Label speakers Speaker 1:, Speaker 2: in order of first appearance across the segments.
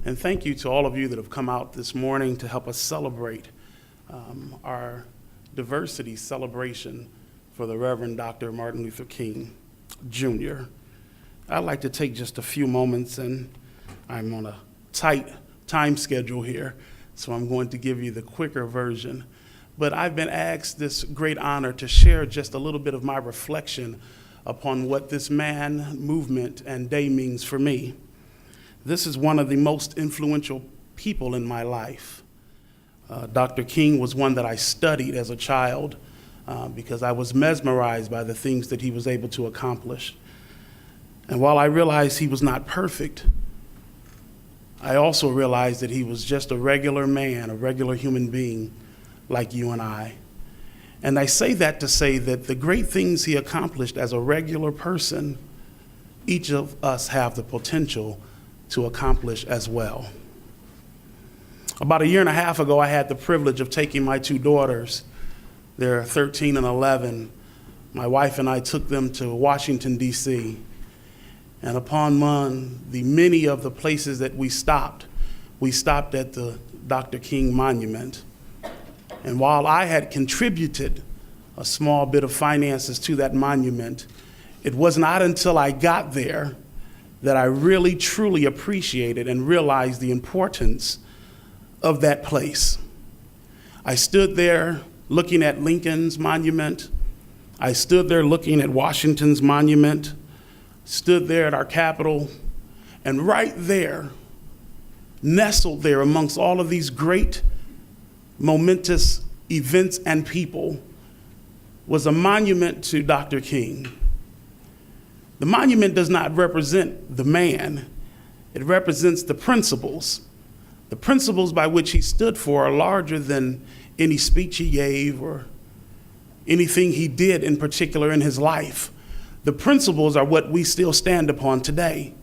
Speaker 1: And thank you to all of you that have come out this morning to help us celebrate our diversity celebration for the Reverend Dr. Martin Luther King, Jr. I'd like to take just a few moments, and I'm on a tight time schedule here, so I'm going to give you the quicker version. But I've been asked this great honor to share just a little bit of my reflection upon what this man, movement, and day means for me. This is one of the most influential people in my life. Dr. King was one that I studied as a child because I was mesmerized by the things that he was able to accomplish. And while I realized he was not perfect, I also realized that he was just a regular man, a regular human being like you and I. And I say that to say that the great things he accomplished as a regular person, each of us have the potential to accomplish as well. About a year and a half ago, I had the privilege of taking my two daughters, they're 13 and 11. My wife and I took them to Washington, D.C. And upon many of the places that we stopped at the Dr. King Monument. And while I had contributed a small bit of finances to that monument, it was not until I got there that I really, truly appreciated and realized the importance of that place. I stood there looking at Lincoln's monument. I stood there looking at Washington's monument, stood there at our Capitol, and right there, nestled there amongst all of these great, momentous events and people, was a monument to Dr. King. The monument does not represent the man. It represents the principles. The principles by which he stood for are larger than any speech he gave or anything he did in particular in his life. The principles are what we still stand upon today.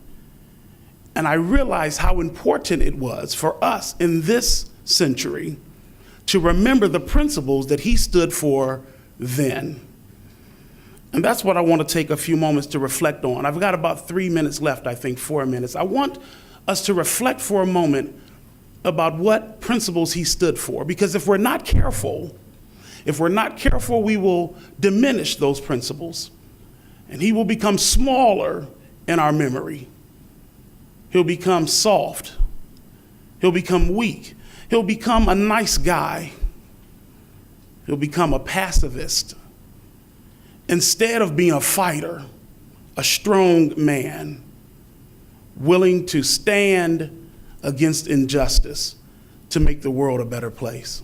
Speaker 1: And I realized how important it was for us in this century to remember the principles that he stood for then. And that's what I want to take a few moments to reflect on. I've got about 3 minutes left, I think 4 minutes. I want us to reflect for a moment about what principles he stood for, because if we're not careful, we will diminish those principles, and he will become smaller in our memory. He'll become soft. He'll become weak. He'll become a nice guy. He'll become a pacifist. Instead of being a fighter, a strong man, willing to stand against injustice to make the world a better place.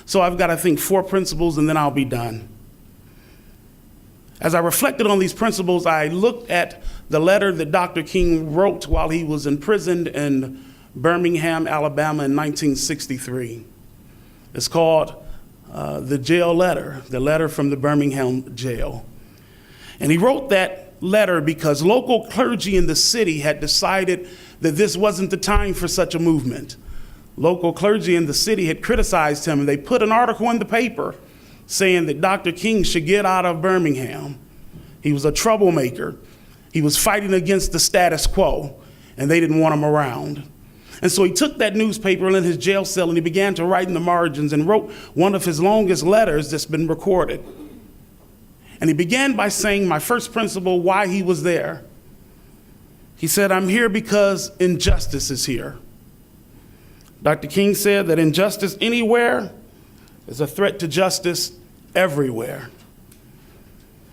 Speaker 1: So I've got, I think, 4 principles, and then I'll be done. As I reflected on these principles, I looked at the letter that Dr. King wrote while he was imprisoned in Birmingham, Alabama in 1963. It's called the jail letter, the letter from the Birmingham jail. And he wrote that letter because local clergy in the city had decided that this wasn't the time for such a movement. Local clergy in the city had criticized him, and they put an article in the paper saying that Dr. King should get out of Birmingham. He was a troublemaker. He was fighting against the status quo, and they didn't want him around. And so he took that newspaper in his jail cell, and he began to write in the margins and wrote one of his longest letters that's been recorded. And he began by saying, my first principle, why he was there. He said, I'm here because injustice is here. Dr. King said that injustice anywhere is a threat to justice everywhere.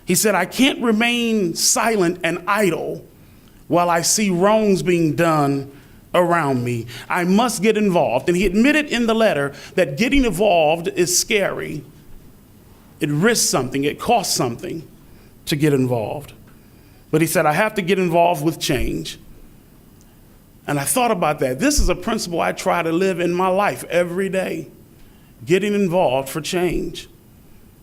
Speaker 1: He said, I can't remain silent and idle while I see wrongs being done around me. I must get involved. And he admitted in the letter that getting involved is scary. It risks something, it costs something to get involved. But he said, I have to get involved with change. And I thought about that. This is a principle I try to live in my life every day, getting involved for change.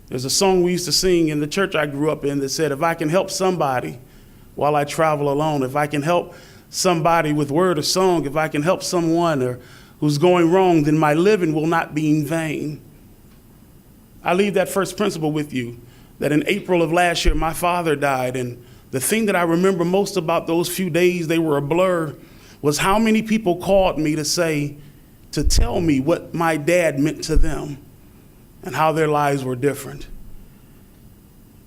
Speaker 1: There's a song we used to sing in the church I grew up in that said, if I can help somebody while I travel alone, if I can help somebody with word or song, if I can help someone who's going wrong, then my living will not be in vain. I leave that first principle with you, that in April of last year, my father died, and the thing that I remember most about those few days, they were a blur, was how many people called me to tell me what my dad meant to them and how their lives were different.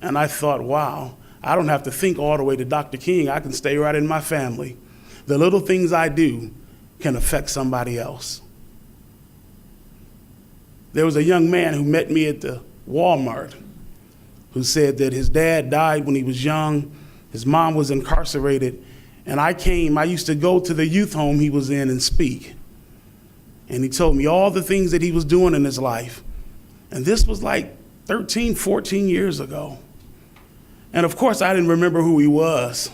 Speaker 1: And I thought, wow, I don't have to think all the way to Dr. King. I can stay right in my family. The little things I do can affect somebody else. There was a young man who met me at the Walmart who said that his dad died when he was young. His mom was incarcerated. And I used to go to the youth home he was in and speak. And he told me all the things that he was doing in his life. And this was like 13, 14 years ago. And of course, I didn't remember who he was.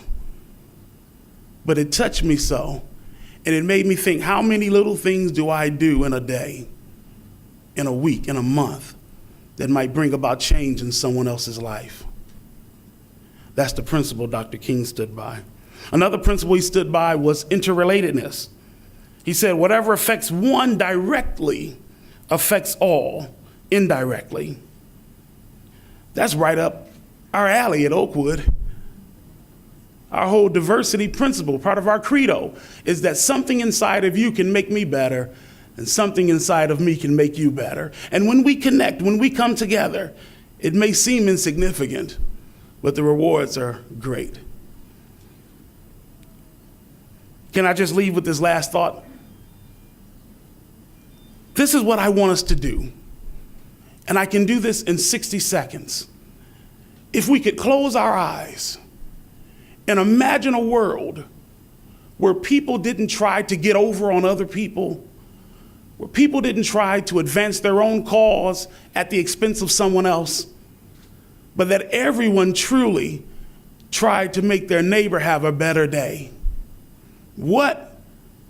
Speaker 1: But it touched me so. And it made me think, how many little things do I do in a day, in a week, in a month, that might bring about change in someone else's life? That's the principle Dr. King stood by. Another principle he stood by was interrelatedness. He said, whatever affects one directly affects all indirectly. That's right up our alley at Oakwood. Our whole diversity principle, part of our credo, is that something inside of you can make me better, and something inside of me can make you better. And when we connect, when we come together, it may seem insignificant, but the rewards are great. Can I just leave with this last thought? This is what I want us to do. And I can do this in 60 seconds. If we could close our eyes and imagine a world where people didn't try to get over on other people, where people didn't try to advance their own cause at the expense of someone else, but that everyone truly tried to make their neighbor have a better day. What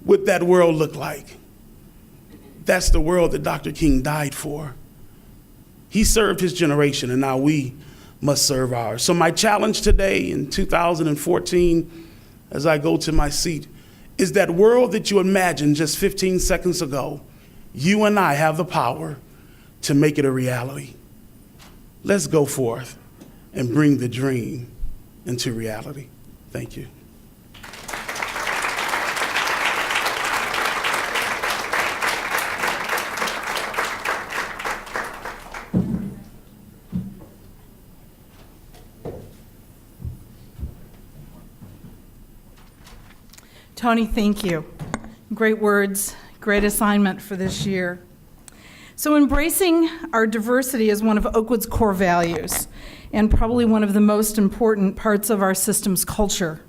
Speaker 1: would that world look like? That's the world that Dr. King died for. He served his generation, and now we must serve ours. So my challenge today in 2014, as I go to my seat, is that world that you imagined just 15 seconds ago. You and I have the power to make it a reality. Let's go forth and bring the dream into reality. Thank you.
Speaker 2: Tony, thank you. Great words, great assignment for this year. So embracing our diversity is one of Oakwood's core values and probably one of the most important parts of our system's culture.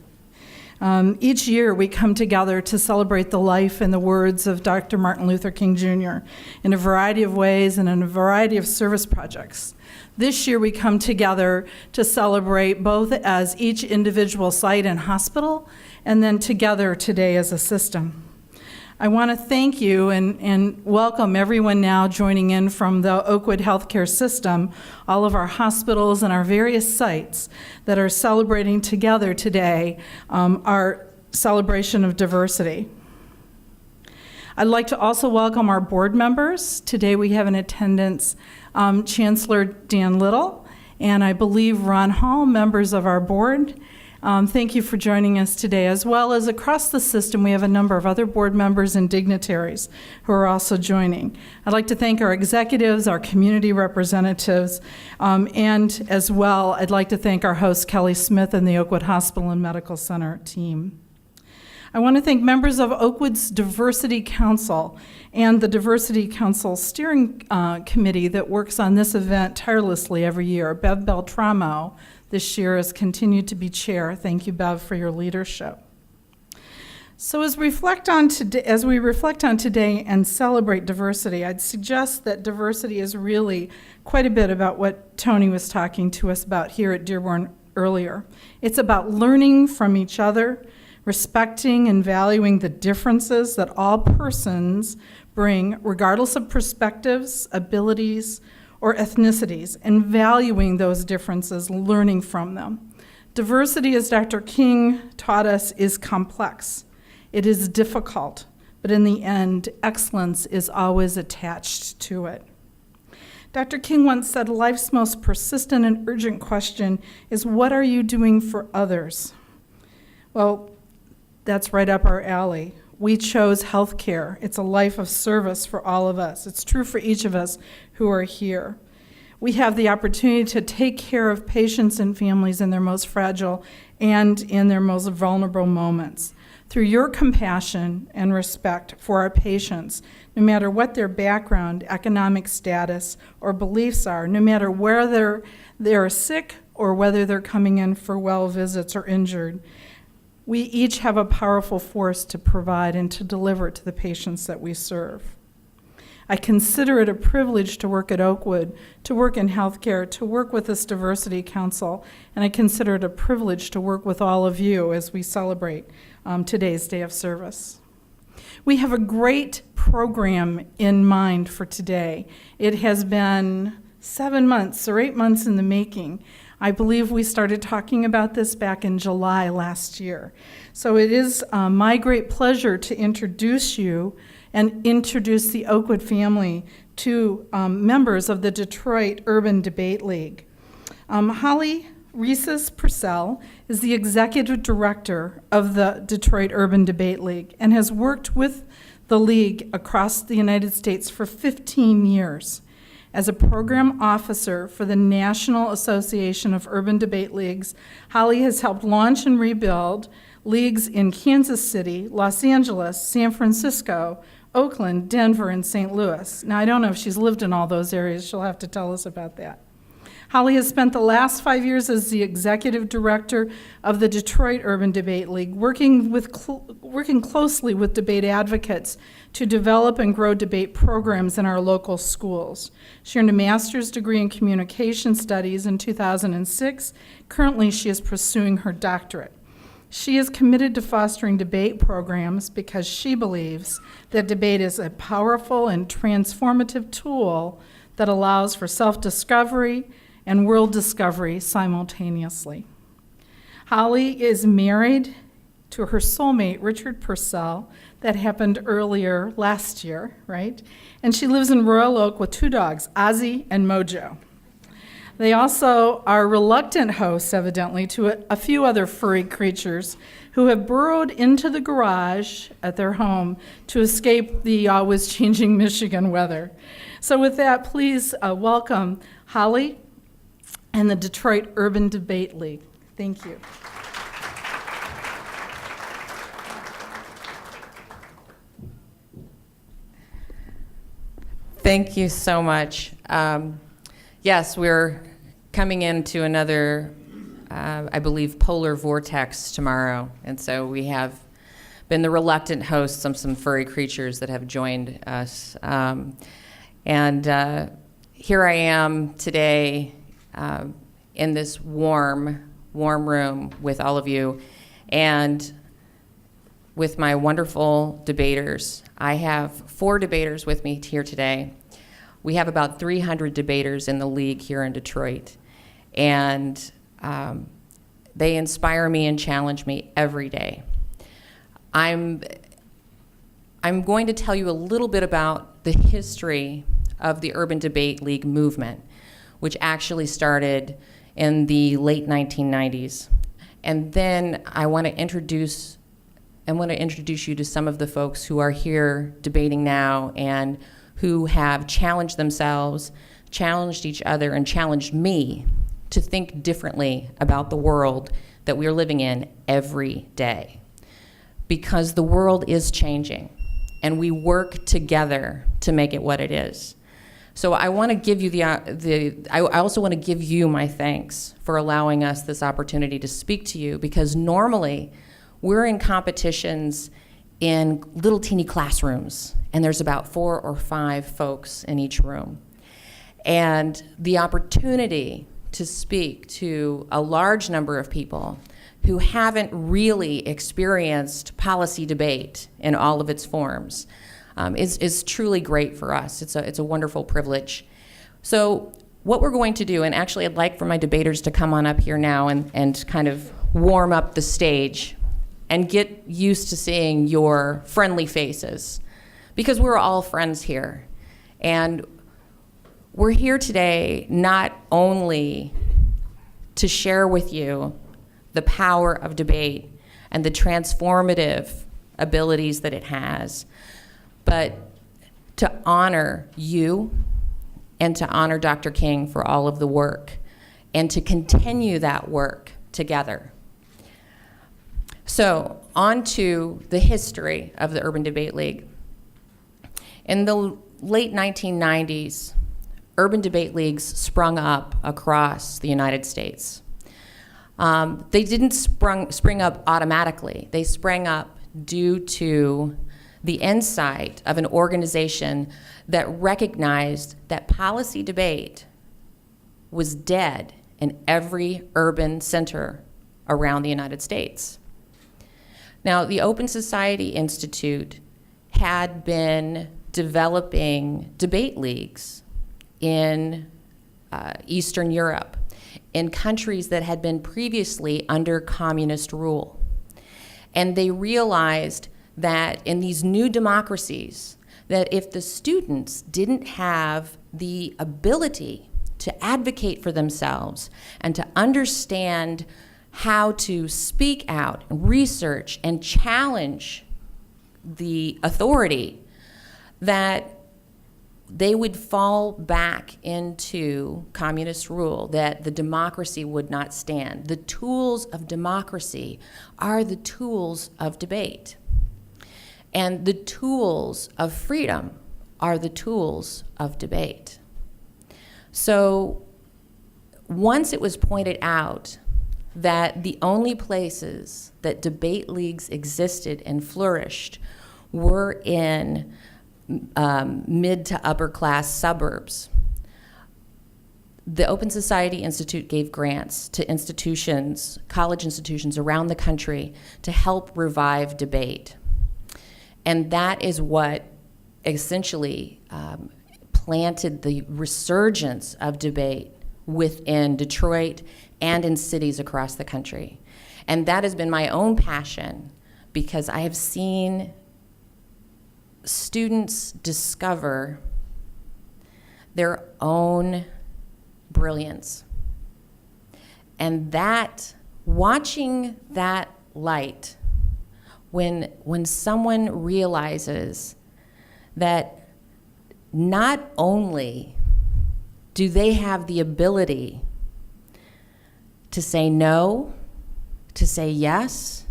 Speaker 2: Each year we come together to celebrate the life and the words of Dr. Martin Luther King Jr. in a variety of ways and in a variety of service projects. This year we come together to celebrate both as each individual site and hospital and then together today as a system. I want to thank you and welcome everyone now joining in from the Oakwood healthcare system, all of our hospitals and our various sites that are celebrating together today our celebration of diversity. I'd like to also welcome our board members. Today we have in attendance Chancellor Dan Little and I believe Ron Hall, members of our board. Thank you for joining us today. As well as across the system, we have a number of other board members and dignitaries who are also joining. I'd like to thank our executives, our community representatives, and as well, I'd like to thank our host, Kelly Smith, and the Oakwood Hospital and Medical Center team. I want to thank members of Oakwood's Diversity Council and the Diversity Council Steering Committee that works on this event tirelessly every year. Bev Beltramo this year has continued to be chair. Thank you, Bev, for your leadership. So as we reflect on today and celebrate diversity, I'd suggest that diversity is really quite a bit about what Tony was talking to us about here at Dearborn earlier. It's about learning from each other, respecting and valuing the differences that all persons bring, regardless of perspectives, abilities, or ethnicities, and valuing those differences, learning from them. Diversity, as Dr. King taught us, is complex. It is difficult, but in the end, excellence is always attached to it. Dr. King once said, life's most persistent and urgent question is, what are you doing for others? Well, that's right up our alley. We chose healthcare. It's a life of service for all of us. It's true for each of us who are here. We have the opportunity to take care of patients and families in their most fragile and in their most vulnerable moments. Through your compassion and respect for our patients, no matter what their background, economic status, or beliefs are, no matter where they're sick or whether they're coming in for well visits or injured, we each have a powerful force to provide and to deliver to the patients that we serve. I consider it a privilege to work at Oakwood, to work in healthcare, to work with this Diversity Council, and I consider it a privilege to work with all of you as we celebrate today's day of service. We have a great program in mind for today. It has been 7 months or 8 months in the making. I believe we started talking about this back in July last year. So it is my great pleasure to introduce you and introduce the Oakwood family to members of the Detroit Urban Debate League. Holly Rhesus Purcell is the executive director of the Detroit Urban Debate League and has worked with the league across the United States for 15 years. As a program officer for the National Association of Urban Debate Leagues, Holly has helped launch and rebuild leagues in Kansas City, Los Angeles, San Francisco, Oakland, Denver, and St. Louis. Now, I don't know if she's lived in all those areas. She'll have to tell us about that. Holly has spent the last 5 years as the executive director of the Detroit Urban Debate League, working closely with debate advocates to develop and grow debate programs in our local schools. She earned a master's degree in communication studies in 2006. Currently, she is pursuing her doctorate. She is committed to fostering debate programs because she believes that debate is a powerful and transformative tool that allows for self-discovery and world discovery simultaneously. Holly is married to her soulmate, Richard Purcell. That happened earlier last year, right? And she lives in Royal Oak with 2 dogs, Ozzy and Mojo. They also are reluctant hosts, evidently, to a few other furry creatures who have burrowed into the garage at their home to escape the always changing Michigan weather. So with that, please welcome Holly and the Detroit Urban Debate League. Thank you.
Speaker 3: Thank you so much. Yes, we're coming into another, I believe, polar vortex tomorrow. And so we have been the reluctant hosts of some furry creatures that have joined us. And here I am today in this warm room with all of you and with my wonderful debaters. I have 4 debaters with me here today. We have about 300 debaters in the league here in Detroit, and they inspire me and challenge me every day. I'm going to tell you a little bit about the history of the Urban Debate League movement, which actually started in the late 1990s. And then I want to introduce you to some of the folks who are here debating now and who have challenged themselves, challenged each other, and challenged me to think differently about the world that we are living in every day. Because the world is changing, and we work together to make it what it is. So I want to give you I also want to give you my thanks for allowing us this opportunity to speak to you, because normally we're in competitions in little teeny classrooms, and there's about 4 or 5 folks in each room. And the opportunity to speak to a large number of people who haven't really experienced policy debate in all of its forms is truly great for us. It's a wonderful privilege. So what we're going to do, and actually I'd like for my debaters to come on up here now and kind of warm up the stage and get used to seeing your friendly faces, because we're all friends here. And we're here today not only to share with you the power of debate and the transformative abilities that it has, but to honor you and to honor Dr. King for all of the work and to continue that work together. So, on to the history of the Urban Debate League. In the late 1990s, urban debate leagues sprung up across the United States. They didn't spring up automatically. They sprang up due to the insight of an organization that recognized that policy debate was dead in every urban center around the United States. Now, the Open Society Institute had been developing debate leagues in Eastern Europe. in countries that had been previously under communist rule. And they realized that in these new democracies, that if the students didn't have the ability to advocate for themselves and to understand how to speak out, research, and challenge the authority, that they would fall back into communist rule, that the democracy would not stand. The tools of democracy are the tools of debate. And the tools of freedom are the tools of debate. So once it was pointed out that the only places that debate leagues existed and flourished were in mid to upper class suburbs, the Open Society Institute gave grants to institutions, college institutions around the country, to help revive debate. And that is what essentially planted the resurgence of debate within Detroit and in cities across the country. And that has been my own passion, because I have seen students discover their own brilliance. And that, watching that light, when someone realizes that not only do they have the ability to say no, to say yes,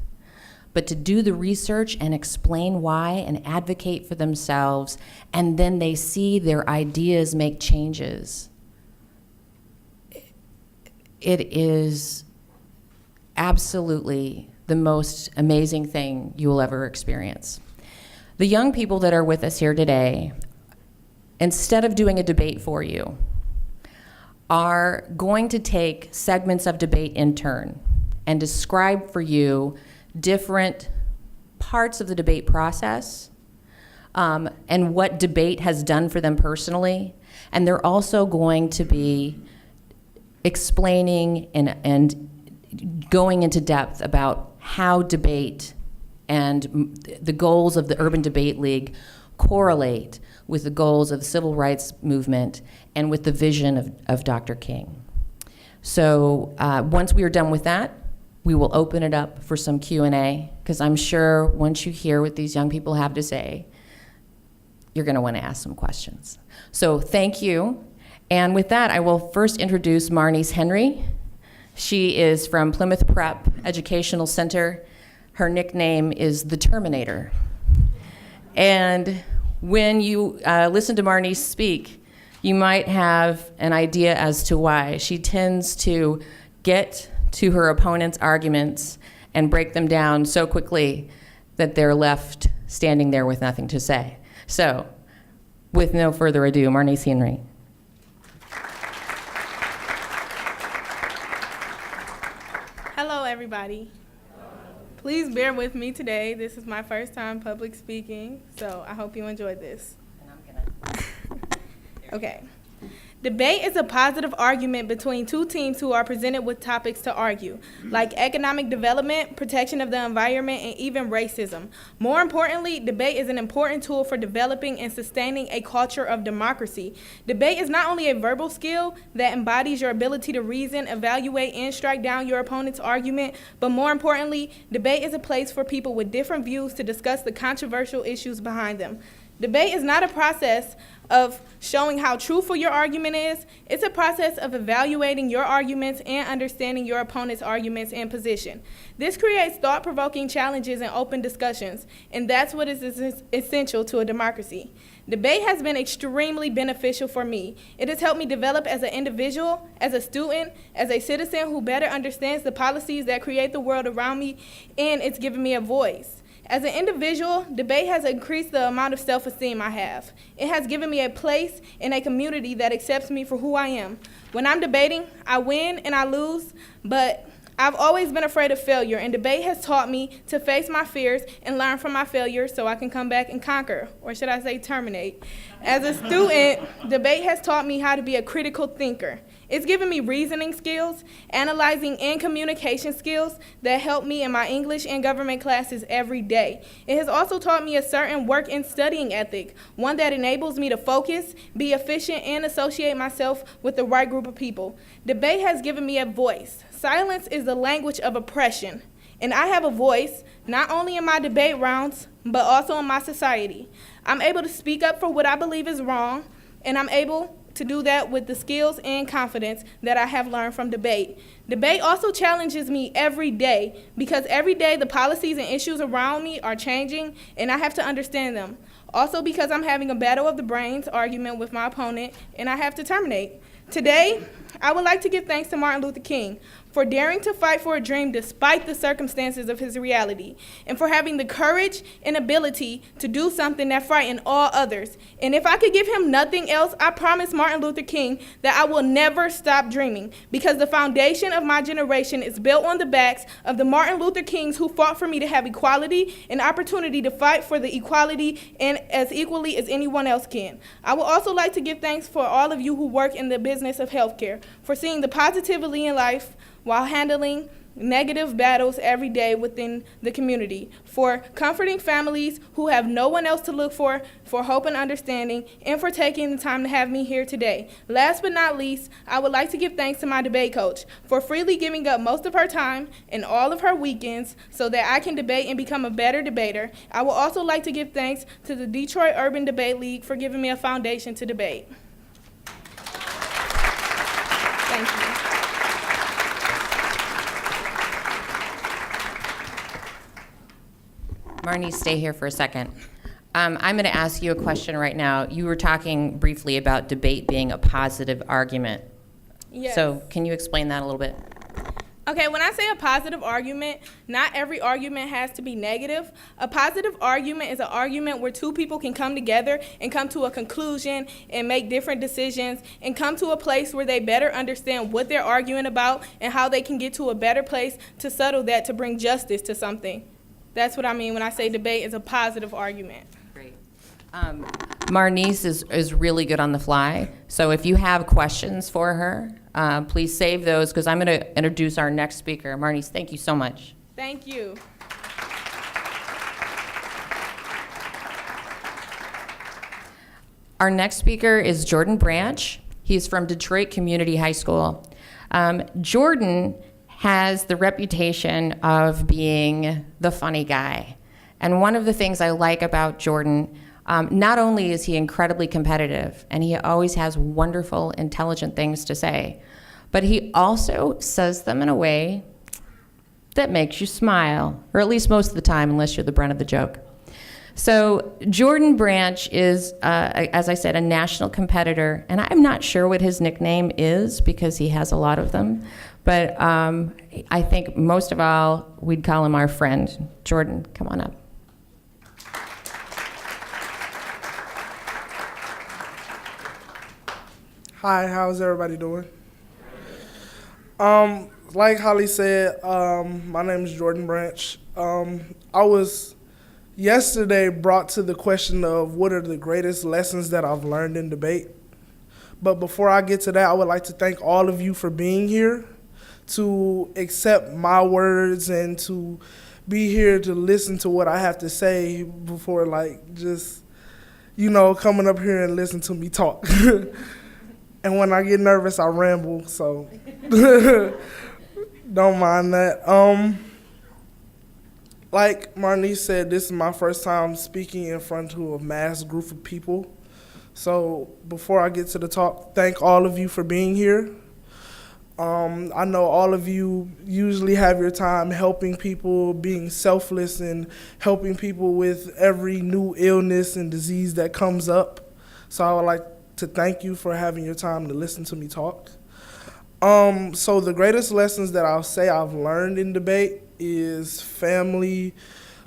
Speaker 3: but to do the research and explain why and advocate for themselves, and then they see their ideas make changes. It is absolutely the most amazing thing you will ever experience. The young people that are with us here today, instead of doing a debate for you, are going to take segments of debate in turn and describe for you different parts of the debate process, and what debate has done for them personally. And they're also going to be explaining and going into depth about how debate and the goals of the Urban Debate League correlate with the goals of the civil rights movement and with the vision of Dr. King. So once we are done with that, we will open it up for some Q&A, because I'm sure once you hear what these young people have to say, you're going to want to ask some questions. So thank you. And with that, I will first introduce Marnice Henry. She is from Plymouth Prep Educational Center. Her nickname is the Terminator. And when you listen to Marnice speak, you might have an idea as to why. She tends to get to her opponent's arguments and break them down so quickly that they're left standing there with nothing to say. So, with no further ado, Marnice Henry.
Speaker 4: Hello, everybody. Please bear with me today. This is my first time public speaking, so I hope you enjoyed this. Okay. Debate is a positive argument between two teams who are presented with topics to argue, like economic development, protection of the environment, and even racism. More importantly, debate is an important tool for developing and sustaining a culture of democracy. Debate is not only a verbal skill that embodies your ability to reason, evaluate, and strike down your opponent's argument, but more importantly, debate is a place for people with different views to discuss the controversial issues behind them. Debate is not a process of showing how truthful your argument is. It's a process of evaluating your arguments and understanding your opponent's arguments and position. This creates thought-provoking challenges and open discussions, and that's what is essential to a democracy. Debate has been extremely beneficial for me. It has helped me develop as an individual, as a student, as a citizen who better understands the policies that create the world around me, and it's given me a voice. As an individual, debate has increased the amount of self-esteem I have. It has given me a place in a community that accepts me for who I am. When I'm debating, I win and I lose, but I've always been afraid of failure, and debate has taught me to face my fears and learn from my failures so I can come back and conquer, or should I say terminate. As a student, debate has taught me how to be a critical thinker. It's given me reasoning skills, analyzing and communication skills that help me in my English and government classes every day. It has also taught me a certain work and studying ethic, one that enables me to focus, be efficient, and associate myself with the right group of people. Debate has given me a voice. Silence is the language of oppression, and I have a voice not only in my debate rounds, but also in my society. I'm able to speak up for what I believe is wrong, and I'm able to do that with the skills and confidence that I have learned from debate. Debate also challenges me every day because every day the policies and issues around me are changing and I have to understand them. Also because I'm having a battle of the brains argument with my opponent and I have to terminate. Today, I would like to give thanks to Martin Luther King for daring to fight for a dream despite the circumstances of his reality, and for having the courage and ability to do something that frightened all others. And if I could give him nothing else, I promise Martin Luther King that I will never stop dreaming, because the foundation of my generation is built on the backs of the Martin Luther Kings who fought for me to have equality and opportunity to fight for the equality and as equally as anyone else can. I would also like to give thanks for all of you who work in the business of healthcare, for seeing the positivity in life while handling negative battles every day within the community, for comforting families who have no one else to look for hope and understanding, and for taking the time to have me here today. Last but not least, I would like to give thanks to my debate coach for freely giving up most of her time and all of her weekends so that I can debate and become a better debater. I would also like to give thanks to the Detroit Urban Debate League for giving me a foundation to debate. Thank you.
Speaker 3: Marnie, stay here for a second. I'm going to ask you a question right now. You were talking briefly about debate being a positive argument.
Speaker 4: Yes.
Speaker 3: So can you explain that a little bit?
Speaker 4: Okay, when I say a positive argument, not every argument has to be negative. A positive argument is an argument where two people can come together and come to a conclusion and make different decisions and come to a place where they better understand what they're arguing about and how they can get to a better place to settle that, to bring justice to something. That's what I mean when I say debate is a positive argument.
Speaker 3: Great. Marnice is really good on the fly, so if you have questions for her, please save those, because I'm going to introduce our next speaker. Marnice, thank you so much.
Speaker 4: Thank you.
Speaker 3: Our next speaker is Jordan Branch. He's from Detroit Community High School. Jordan has the reputation of being the funny guy. And one of the things I like about Jordan, not only is he incredibly competitive, and he always has wonderful, intelligent things to say, but he also says them in a way that makes you smile, or at least most of the time, unless you're the brunt of the joke. So Jordan Branch is, as I said, a national competitor, and I'm not sure what his nickname is because he has a lot of them, but I think most of all, we'd call him our friend. Jordan, come on up.
Speaker 5: Hi, how's everybody doing? Like Holly said, my name is Jordan Branch. I was yesterday brought to the question of what are the greatest lessons that I've learned in debate. But before I get to that, I would like to thank all of you for being here, to accept my words and to be here to listen to what I have to say before just, coming up here and listen to me talk. And when I get nervous, I ramble, so don't mind that. Like Marnice said, this is my first time speaking in front of a mass group of people. So before I get to the talk, thank all of you for being here. I know all of you usually have your time helping people, being selfless, and helping people with every new illness and disease that comes up. So I would like to thank you for having your time to listen to me talk. So the greatest lessons that I'll say I've learned in debate is family,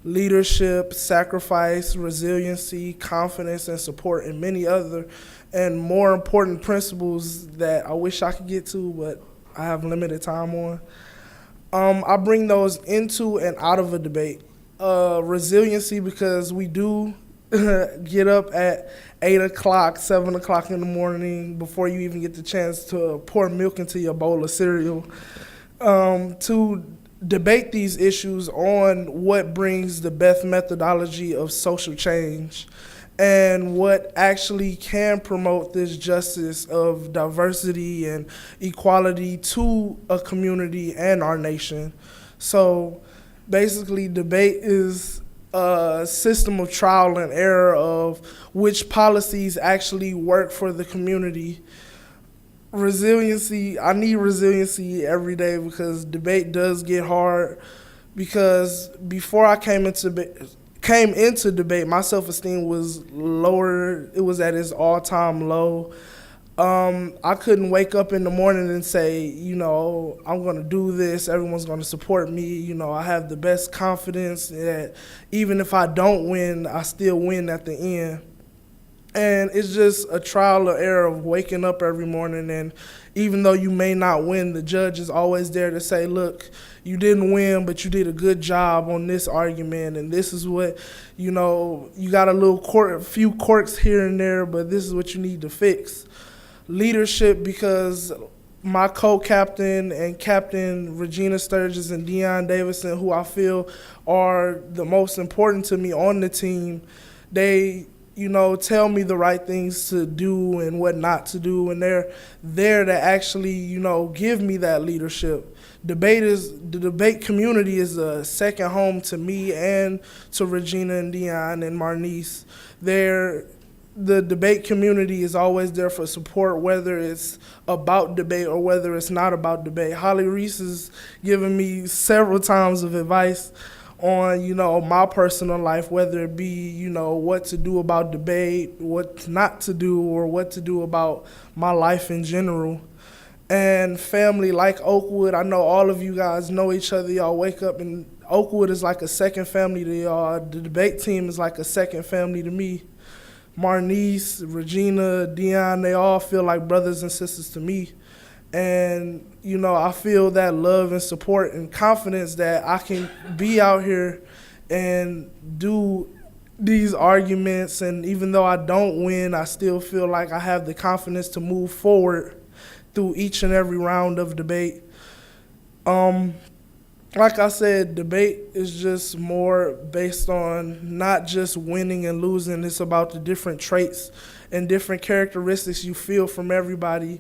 Speaker 5: leadership, sacrifice, resiliency, confidence, and support, and many other and more important principles that I wish I could get to, but I have limited time on. I bring those into and out of a debate. Resiliency, because we do get up at 8 o'clock, 7 o'clock in the morning before you even get the chance to pour milk into your bowl of cereal, to debate these issues on what brings the best methodology of social change and what actually can promote this justice of diversity and equality to a community and our nation. So basically, debate is a system of trial and error of which policies actually work for the community. Resiliency, I need resiliency every day because debate does get hard. Because before I came into debate, my self-esteem was lower. It was at its all-time low. I couldn't wake up in the morning and say, I'm going to do this. Everyone's going to support me. I have the best confidence that even if I don't win, I still win at the end. And it's just a trial and error of waking up every morning. And even though you may not win, the judge is always there to say, look, you didn't win, but you did a good job on this argument. And this is what, you got a few quirks here and there, but this is what you need to fix. Leadership, because my co-captain and Captain Regina Sturgis and Deion Davison, who I feel are the most important to me on the team, they tell me the right things to do and what not to do, and they're there to actually, give me that leadership. The debate community is a second home to me and to Regina and Deion and Marnice. The debate community is always there for support, whether it's about debate or whether it's not about debate. Holly Reese has given me several times of advice on, my personal life, whether it be, what to do about debate, what not to do, or what to do about my life in general. And family like Oakwood, I know all of you guys know each other. Y'all wake up, and Oakwood is like a second family to y'all. The debate team is like a second family to me. Marnice, Regina, Deion, they all feel like brothers and sisters to me. And, I feel that love and support and confidence that I can be out here and do these arguments. And even though I don't win, I still feel like I have the confidence to move forward through each and every round of debate. Like I said, debate is just more based on not just winning and losing. It's about the different traits and different characteristics you feel from everybody.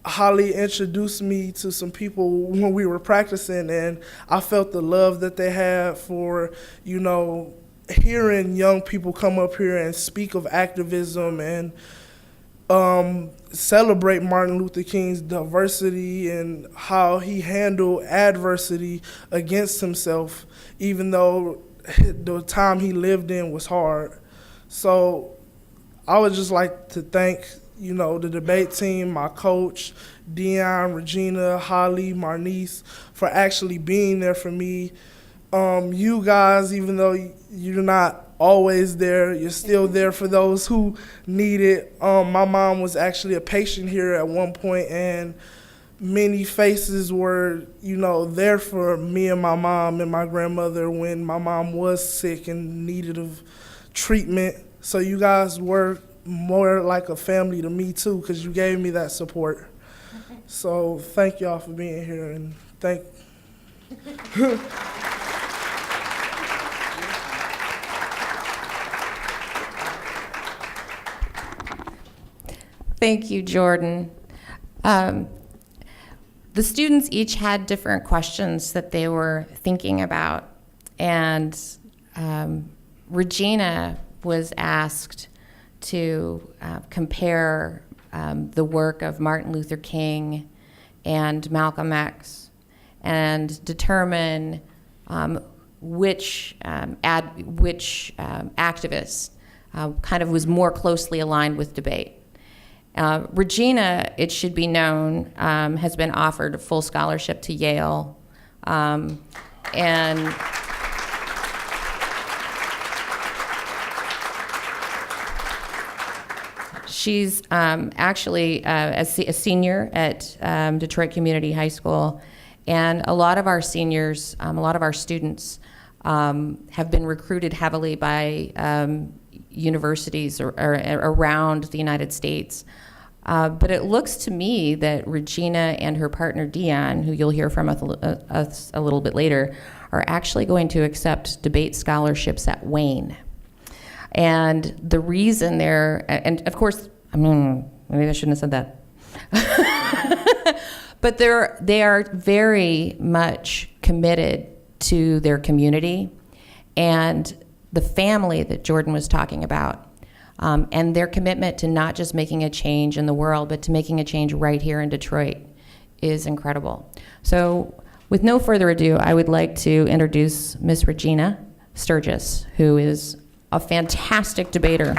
Speaker 5: Holly introduced me to some people when we were practicing, and I felt the love that they had for, hearing young people come up here and speak of activism and celebrate Martin Luther King's diversity and how he handled adversity against himself, even though the time he lived in was hard. So I would just like to thank, the debate team, my coach, Deion, Regina, Holly, Marnice, for actually being there for me. You guys, even though you're not always there, you're still there for those who need it. My mom was actually a patient here at one point, and many faces were, there for me and my mom and my grandmother when my mom was sick and needed of treatment. So you guys were more like a family to me too, because you gave me that support. So thank y'all for being here, and
Speaker 3: Thank you, Jordan. The students each had different questions that they were thinking about, and Regina was asked to compare the work of Martin Luther King and Malcolm X and determine which activist kind of was more closely aligned with debate. Regina, it should be known, has been offered a full scholarship to Yale, and she's actually a senior at Detroit Community High School, and a lot of our seniors, a lot of our students have been recruited heavily by universities or around the United States. But it looks to me that Regina and her partner Dion, who you'll hear from us a little bit later, are actually going to accept debate scholarships at Wayne. And the reason and of course, maybe I shouldn't have said that. But they are very much committed to their community and the family that Jordan was talking about, and their commitment to not just making a change in the world, but to making a change right here in Detroit is incredible. So with no further ado, I would like to introduce Miss Regina Sturgis, who is a fantastic debater.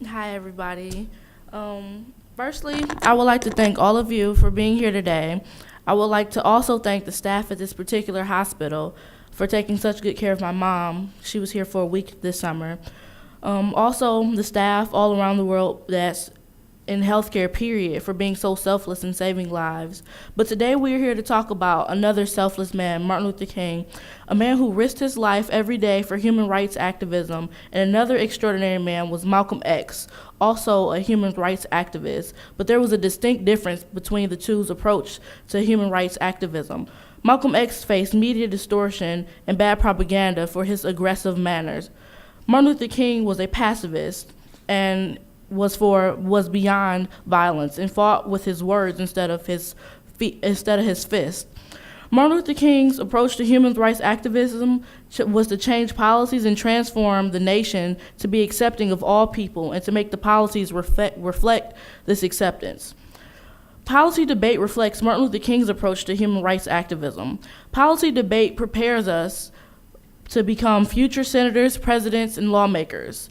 Speaker 6: Hi, everybody. Firstly, I would like to thank all of you for being here today. I would like to also thank the staff at this particular hospital for taking such good care of my mom. She was here for a week this summer. Also, the staff all around the world that's in healthcare, period, for being so selfless and saving lives. But today we're here to talk about another selfless man, Martin Luther King, a man who risked his life every day for human rights activism, and another extraordinary man was Malcolm X, also a human rights activist. But there was a distinct difference between the two's approach to human rights activism. Malcolm X faced media distortion and bad propaganda for his aggressive manners. Martin Luther King was a pacifist and was beyond violence and fought with his words instead of his fist. Martin Luther King's approach to human rights activism was to change policies and transform the nation to be accepting of all people and to make the policies reflect this acceptance. Policy debate reflects Martin Luther King's approach to human rights activism. Policy debate prepares us to become future senators, presidents, and lawmakers.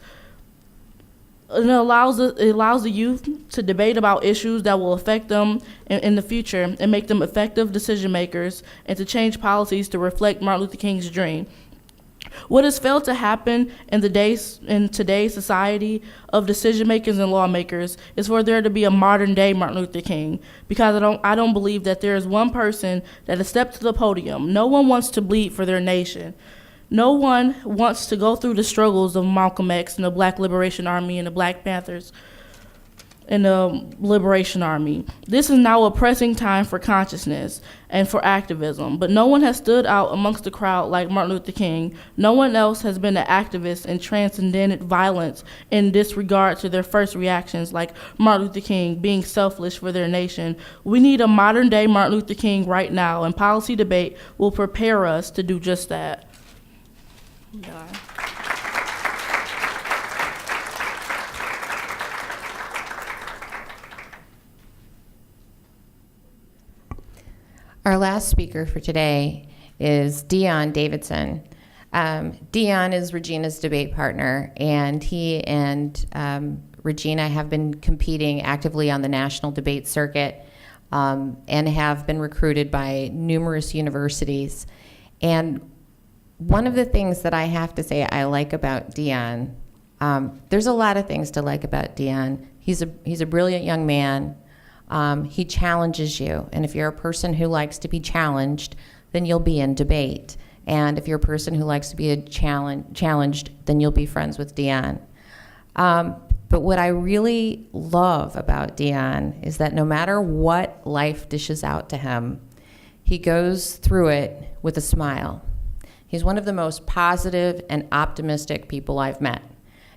Speaker 6: And it allows the youth to debate about issues that will affect them in the future and make them effective decision makers, and to change policies to reflect Martin Luther King's dream. What has failed to happen in today's society of decision makers and lawmakers is for there to be a modern day Martin Luther King, because I don't believe that there is one person that has stepped to the podium. No one wants to bleed for their nation. No one wants to go through the struggles of Malcolm X and the Black Liberation Army and the Black Panthers and the Liberation Army. This is now a pressing time for consciousness and for activism, but no one has stood out amongst the crowd like Martin Luther King. No one else has been an activist and transcended violence in disregard to their first reactions like Martin Luther King being selfless for their nation. We need a modern day Martin Luther King right now, and policy debate will prepare us to do just that. Yeah.
Speaker 3: Our last speaker for today is Dion Davidson. Dion is Regina's debate partner, and he and Regina have been competing actively on the national debate circuit and have been recruited by numerous universities. And one of the things that I have to say I like about Dion, there's a lot of things to like about Dion. He's a brilliant young man. He challenges you, and if you're a person who likes to be challenged, then you'll be in debate. And if you're a person who likes to be challenged, then you'll be friends with Dion. But what I really love about Dion is that no matter what life dishes out to him, he goes through it with a smile. He's one of the most positive and optimistic people I've met,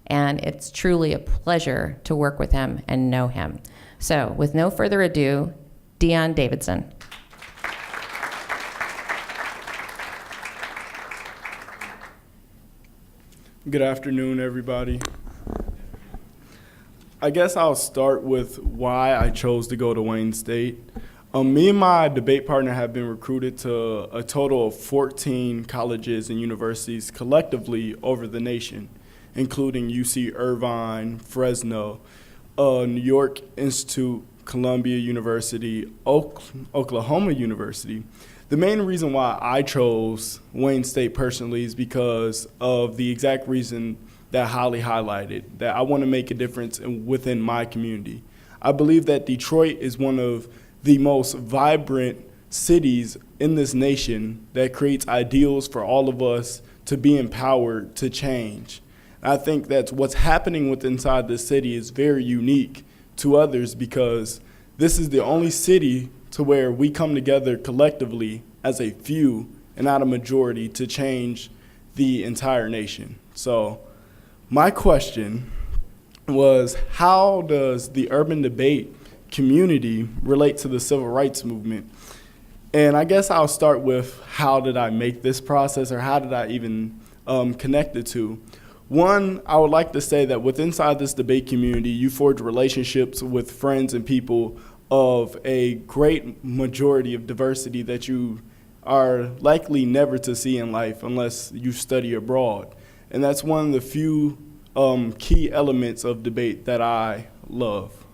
Speaker 3: and it's truly a pleasure to work with him and know him. So, with no further ado, Dion Davidson.
Speaker 7: Good afternoon, everybody. I guess I'll start with why I chose to go to Wayne State. Me and my debate partner have been recruited to a total of 14 colleges and universities collectively over the nation, including UC Irvine, Fresno, New York Institute, Columbia University, Oklahoma University. The main reason why I chose Wayne State personally is because of the exact reason that Holly highlighted, that I want to make a difference within my community. I believe that Detroit is one of the most vibrant cities in this nation that creates ideals for all of us to be empowered to change. I think that what's happening inside this city is very unique to others because this is the only city to where we come together collectively as a few and not a majority to change the entire nation. So my question was, how does the urban debate community relate to the civil rights movement? And I guess I'll start with how did I make this process, or how did I even connect the two? One, I would like to say that inside this debate community, you forge relationships with friends and people of a great majority of diversity that you are likely never to see in life unless you study abroad. And that's one of the few key elements of debate that I love.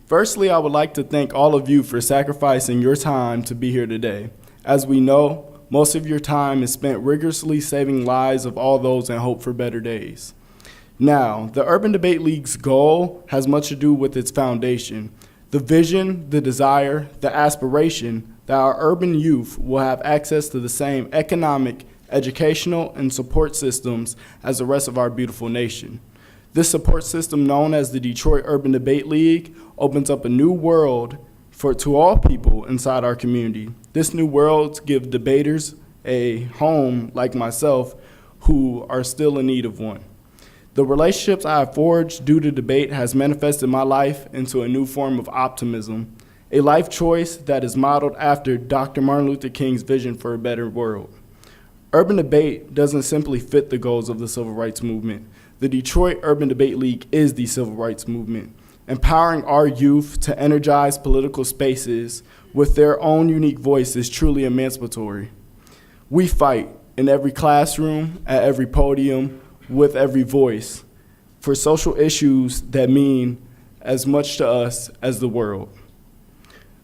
Speaker 7: Firstly, I would like to thank all of you for sacrificing your time to be here today. As we know, most of your time is spent rigorously saving lives of all those in hope for better days. Now, the Urban Debate League's goal has much to do with its foundation, the vision, the desire, the aspiration that our urban youth will have access to the same economic, educational, and support systems as the rest of our beautiful nation. This support system, known as the Detroit Urban Debate League, opens up a new world to all people inside our community. This new world gives debaters a home like myself who are still in need of one. The relationships I have forged due to debate has manifested my life into a new form of optimism, a life choice that is modeled after Dr. Martin Luther King's vision for a better world. Urban debate doesn't simply fit the goals of the civil rights movement. The Detroit Urban Debate League is the civil rights movement, empowering our youth to energize political spaces with their own unique voice is truly emancipatory. We fight in every classroom, at every podium, with every voice, for social issues that mean as much to us as the world.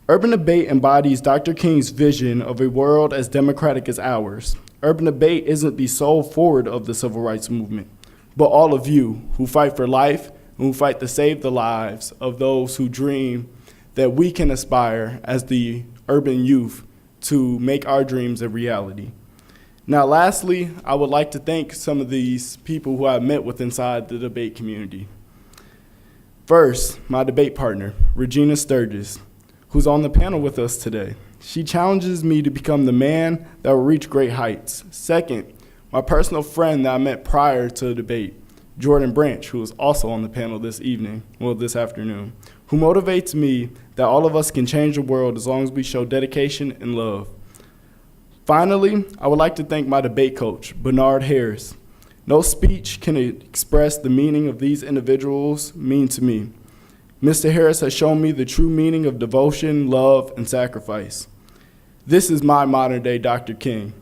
Speaker 7: Urban debate embodies Dr. King's vision of a world as democratic as ours. Urban debate isn't the sole forward of the civil rights movement, but all of you who fight for life and who fight to save the lives of those who dream that we can aspire as the urban youth to make our dreams a reality. Now, lastly, I would like to thank some of these people who I met with inside the debate community. First, my debate partner, Regina Sturgis, who's on the panel with us today. She challenges me to become the man that will reach great heights. Second, my personal friend that I met prior to the debate, Jordan Branch, who is also on the panel this afternoon, who motivates me that all of us can change the world as long as we show dedication and love. Finally, I would like to thank my debate coach, Bernard Harris. No speech can express the meaning of these individuals mean to me. Mr. Harris has shown me the true meaning of devotion, love, and sacrifice. This is my modern-day Dr. King,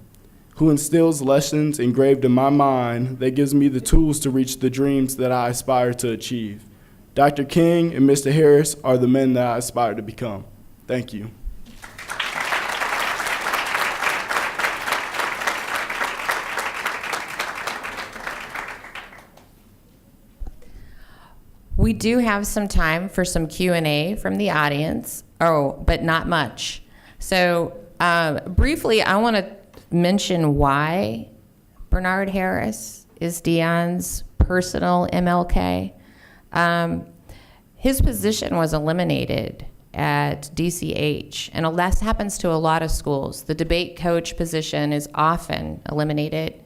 Speaker 7: who instills lessons engraved in my mind that gives me the tools to reach the dreams that I aspire to achieve. Dr. King and Mr. Harris are the men that I aspire to become. Thank you.
Speaker 3: We do have some time for some Q&A from the audience, but not much. So briefly, I want to mention why Bernard Harris is Deion's personal MLK. His position was eliminated at DCH, and that happens to a lot of schools. The debate coach position is often eliminated.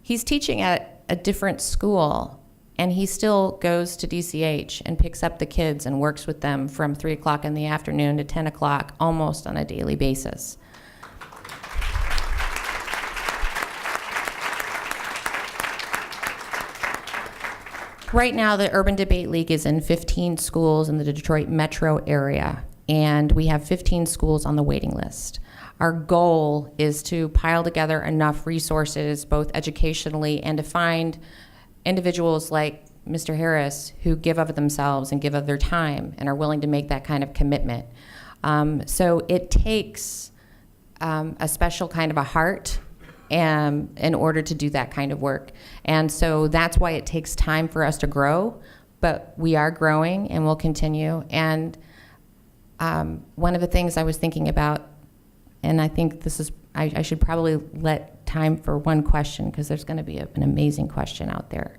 Speaker 3: He's teaching at a different school, and he still goes to DCH and picks up the kids and works with them from 3 o'clock in the afternoon to 10 o'clock almost on a daily basis. Right now, the Urban Debate League is in 15 schools in the Detroit metro area, and we have 15 schools on the waiting list. Our goal is to pile together enough resources, both educationally and to find individuals like Mr. Harris who give of themselves and give of their time and are willing to make that kind of commitment. So it takes a special kind of a heart in order to do that kind of work. And so that's why it takes time for us to grow. but we are growing and will continue. And one of the things I was thinking about, and I think this is, I should probably let time for one question because there's going to be an amazing question out there.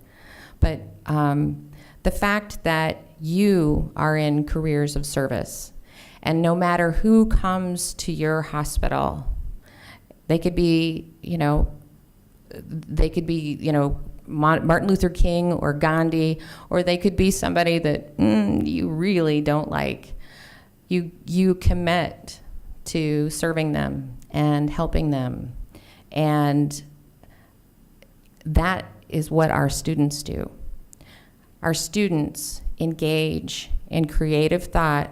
Speaker 3: But the fact that you are in careers of service, and no matter who comes to your hospital, they could be, Martin Luther King or Gandhi, or they could be somebody that you really don't like. You commit to serving them and helping them, and that is what our students do. Our students engage in creative thought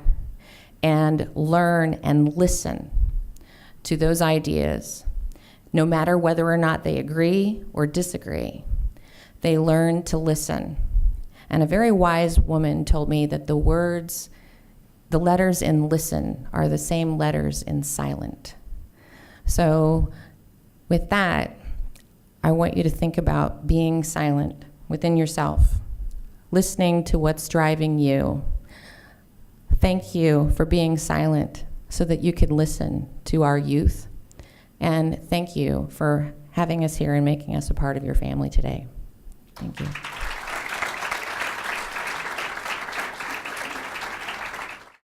Speaker 3: and learn and listen to those ideas, no matter whether or not they agree or disagree. They learn to listen. And a very wise woman told me that the letters in listen are the same letters in silent. So with that, I want you to think about being silent within yourself, listening to what's driving you. Thank you for being silent so that you could listen to our youth. And thank you for having us here and making us a part of your family today. Thank you.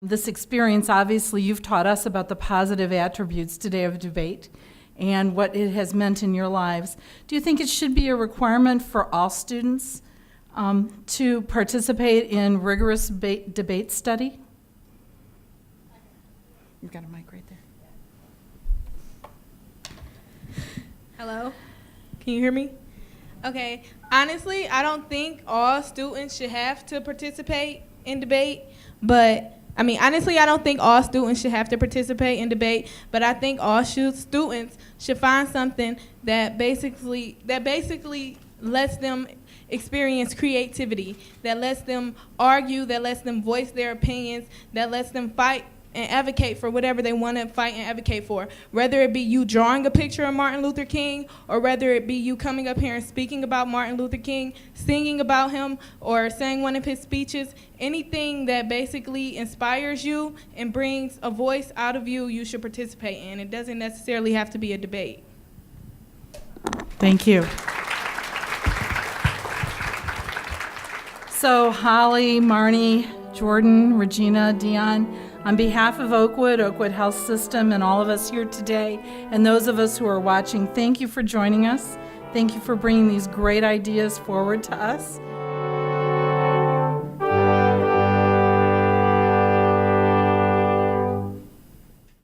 Speaker 2: This experience, obviously, you've taught us about the positive attributes today of debate and what it has meant in your lives. Do you think it should be a requirement for all students to participate in rigorous debate study? You've got a mic right there.
Speaker 4: Hello? Can you hear me? Okay. Honestly, I don't think all students should have to participate in debate, but honestly, I don't think all students should have to participate in debate, but I think all students should find something that basically lets them experience creativity, that lets them argue, that lets them voice their opinions, that lets them fight and advocate for whatever they want to fight and advocate for. Whether it be you drawing a picture of Martin Luther King, or whether it be you coming up here and speaking about Martin Luther King, singing about him, or saying one of his speeches, anything that basically inspires you and brings a voice out of you, you should participate in. It doesn't necessarily have to be a debate.
Speaker 2: Thank you. So Holly, Marnie, Jordan, Regina, Dion, on behalf of Oakwood Health System, and all of us here today, and those of us who are watching, thank you for joining us. Thank you for bringing these great ideas forward to us.